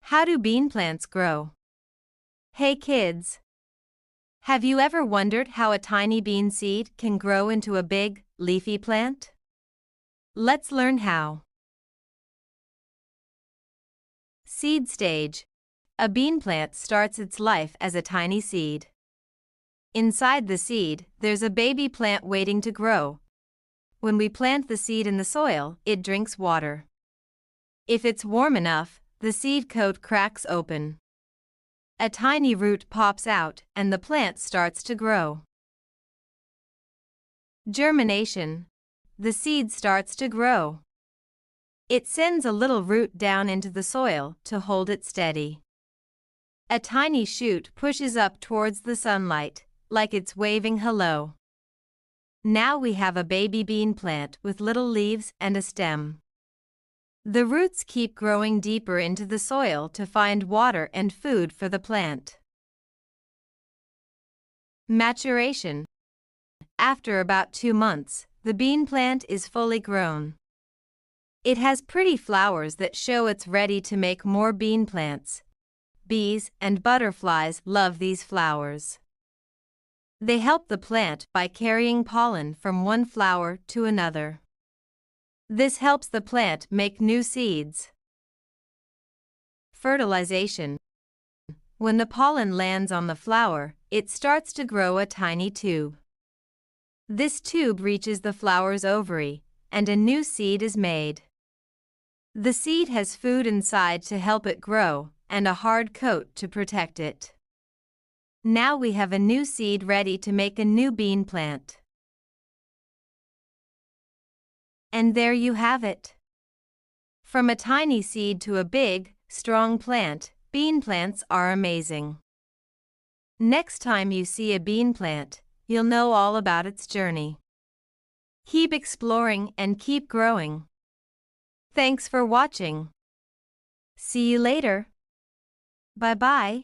How do bean plants grow? Hey kids! Have you ever wondered how a tiny bean seed can grow into a big, leafy plant? Let's learn how. Seed stage. A bean plant starts its life as a tiny seed. Inside the seed, there's a baby plant waiting to grow. When we plant the seed in the soil, it drinks water. If it's warm enough, the seed coat cracks open. A tiny root pops out and the plant starts to grow. Germination. The seed starts to grow. It sends a little root down into the soil to hold it steady. A tiny shoot pushes up towards the sunlight, like it's waving hello. Now we have a baby bean plant with little leaves and a stem. The roots keep growing deeper into the soil to find water and food for the plant. Maturation. After about 2 months, the bean plant is fully grown. It has pretty flowers that show it's ready to make more bean plants. Bees and butterflies love these flowers. They help the plant by carrying pollen from one flower to another. This helps the plant make new seeds. Fertilization. When the pollen lands on the flower, it starts to grow a tiny tube. This tube reaches the flower's ovary, and a new seed is made. The seed has food inside to help it grow, and a hard coat to protect it. Now we have a new seed ready to make a new bean plant. And there you have it. From a tiny seed to a big, strong plant, bean plants are amazing. Next time you see a bean plant, you'll know all about its journey. Keep exploring and keep growing. Thanks for watching. See you later. Bye-bye.